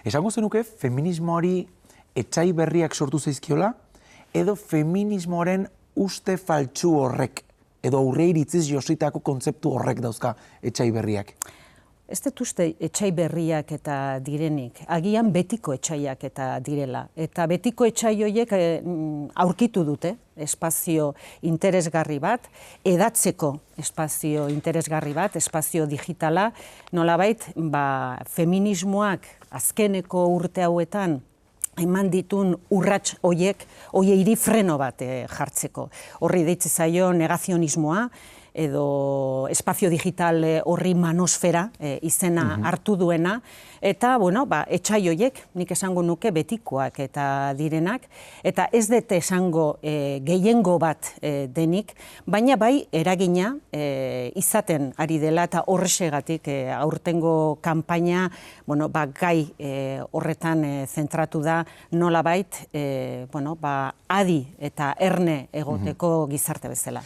Esango zenuke, feminismoari etsai berriak sortu zaizkiola, edo feminismoaren uste faltsu horrek, edo aurre iritziz jositako kontzeptu horrek dauzka etsai berriak? Ez dut uste etsai berriak eta direnik, agian betiko etsaiak eta direla. Eta betiko etsai horiek aurkitu dute espazio interesgarri bat, edatzeko espazio interesgarri bat, espazio digitala, nolabait feminismoak azkeneko urte hauetan eman ditun urrats hoiei freno bat jartzeko. Horri deitze zaio negazionismoa, edo espazio digital horri manosfera izena hartu duena, eta, etsai horiek, nik esango nuke betikoak eta direnak, eta ez dut esango gehiengo bat denik, baina bai eragina izaten ari dela, eta horrexegatik aurtengo kanpaina, gai horretan zentratu da nolabait, adi eta erne egoteko gizarte bezala.